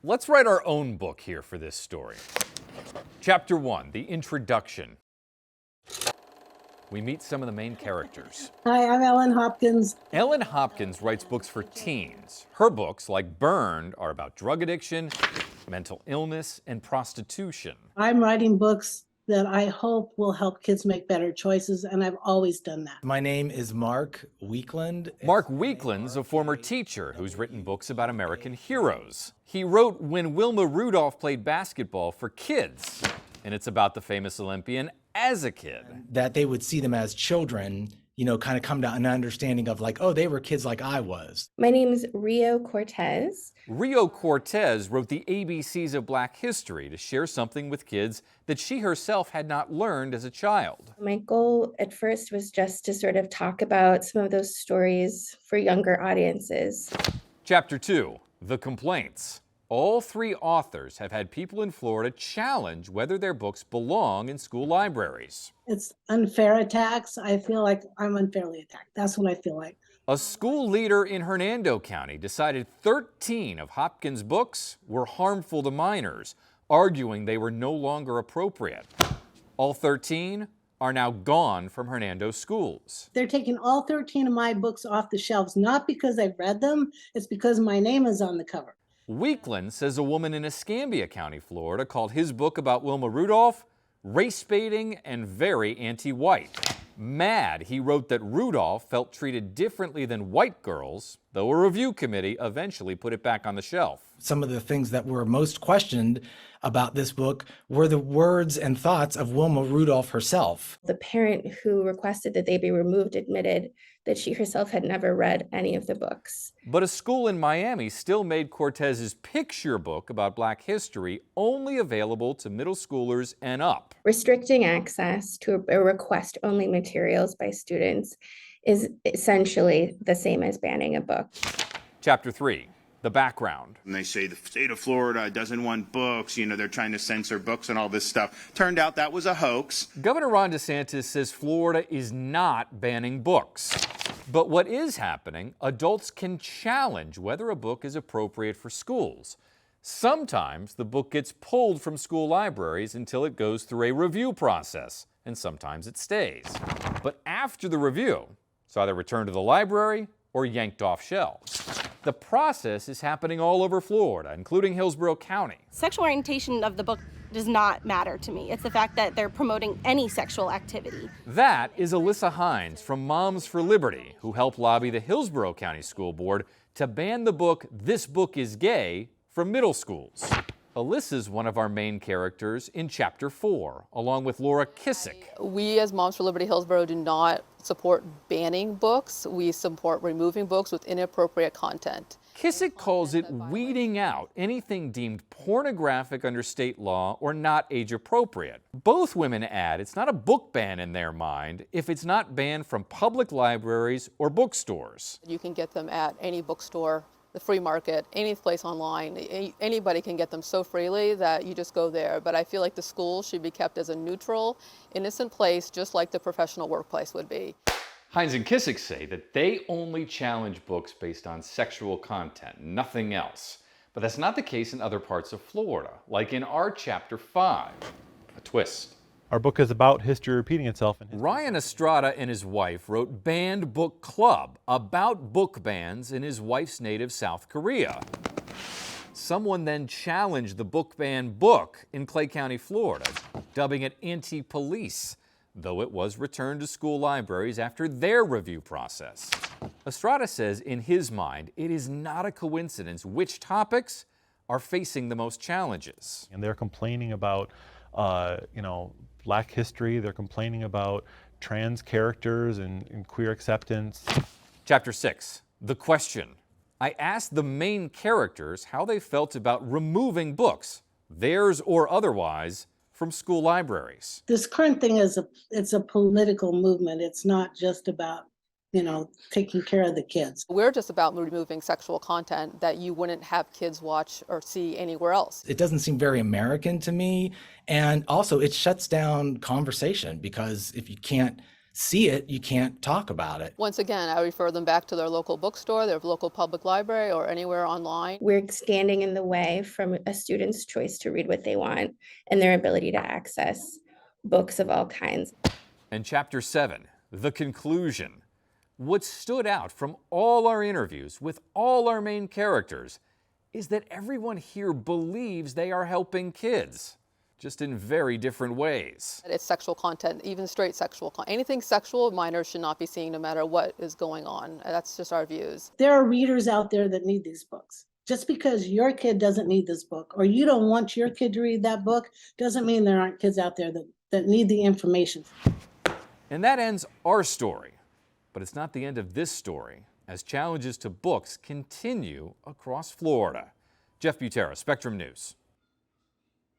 Let's write our own book here for this story. Chapter 1, the introduction. We meet some of the main characters. Hi, I'm Ellen Hopkins. Ellen Hopkins writes books for teens. Her books, like Burned, are about drug addiction, mental illness, and prostitution. I'm writing books that I hope will help kids make better choices, and I've always done that. My name is Mark Weekland. Mark Weekland's a former teacher who's written books about American heroes. He wrote When Wilma Rudolph Played Basketball for Kids, and it's about the famous Olympian as a kid. That they would see them as children, kind of come to an understanding of like, oh, they were kids like I was. My name is Rio Cortez. Rio Cortez wrote the ABCs of Black History to share something with kids that she herself had not learned as a child. My goal at first was just to sort of talk about some of those stories for younger audiences. Chapter 2, The Complaints. All three authors have had people in Florida challenge whether their books belong in school libraries. It's unfair attacks. I feel like I'm unfairly attacked. That's what I feel like. A school leader in Hernando County decided 13 of Hopkins' books were harmful to minors, arguing they were no longer appropriate. All 13 are now gone from Hernando schools. They're taking all 13 of my books off the shelves, not because I've read them, it's because my name is on the cover. Weekland says a woman in Escambia County, Florida, called his book about Wilma Rudolph race-baiting and very anti-white. Mad, he wrote that Rudolph felt treated differently than white girls, though a review committee eventually put it back on the shelf. Some of the things that were most questioned about this book were the words and thoughts of Wilma Rudolph herself. The parent who requested that they be removed admitted that she herself had never read any of the books. But a school in Miami still made Cortez's picture book about Black history only available to middle schoolers and up. Restricting access to a request-only materials by students is essentially the same as banning a book. Chapter 3, the background. And they say the state of Florida doesn't want books, they're trying to censor books and all this stuff. Turned out that was a hoax. Governor Ron DeSantis says Florida is not banning books. But what is happening, adults can challenge whether a book is appropriate for schools. Sometimes the book gets pulled from school libraries until it goes through a review process, and sometimes it stays. But after the review, it's either returned to the library or yanked off shelves. The process is happening all over Florida, including Hillsborough County. Sexual orientation of the book does not matter to me. It's the fact that they're promoting any sexual activity. That is Alyssa Hines from Moms for Liberty, who helped lobby the Hillsborough County School Board to ban the book This Book is Gay from middle schools. Alyssa's one of our main characters in Chapter 4, along with Laura Kissick. We as Moms for Liberty Hillsborough do not support banning books. We support removing books with inappropriate content. Kissick calls it weeding out anything deemed pornographic under state law or not age appropriate. Both women add it's not a book ban in their mind if it's not banned from public libraries or bookstores. You can get them at any bookstore, the free market, any place online. Anybody can get them so freely that you just go there. But I feel like the school should be kept as a neutral, innocent place, just like the professional workplace would be. Hines and Kissick say that they only challenge books based on sexual content, nothing else. But that's not the case in other parts of Florida, like in our Chapter 5, a twist. Our book is about history repeating itself. Ryan Estrada and his wife wrote Banned Book Club about book bans in his wife's native South Korea. Someone then challenged the book ban book in Clay County, Florida, dubbing it anti-police, though it was returned to school libraries after their review process. Estrada says in his mind, it is not a coincidence which topics are facing the most challenges. And they're complaining about, Black history. They're complaining about trans characters and queer acceptance. Chapter 6, The Question. I asked the main characters how they felt about removing books, theirs or otherwise, from school libraries. This current thing it's a political movement. It's not just about, taking care of the kids. We're just about removing sexual content that you wouldn't have kids watch or see anywhere else. It doesn't seem very American to me. And also it shuts down conversation because if you can't see it, you can't talk about it. Once again, I refer them back to their local bookstore, their local public library, or anywhere online. We're standing in the way from a student's choice to read what they want and their ability to access books of all kinds. And Chapter 7, the conclusion. What stood out from all our interviews with all our main characters is that everyone here believes they are helping kids, just in very different ways. It's sexual content, even straight sexual content. Anything sexual, minors should not be seeing no matter what is going on. That's just our views. There are readers out there that need these books. Just because your kid doesn't need this book or you don't want your kid to read that book doesn't mean there aren't kids out there that need the information. And that ends our story. But it's not the end of this story, as challenges to books continue across Florida. Jeff Butera, Spectrum News.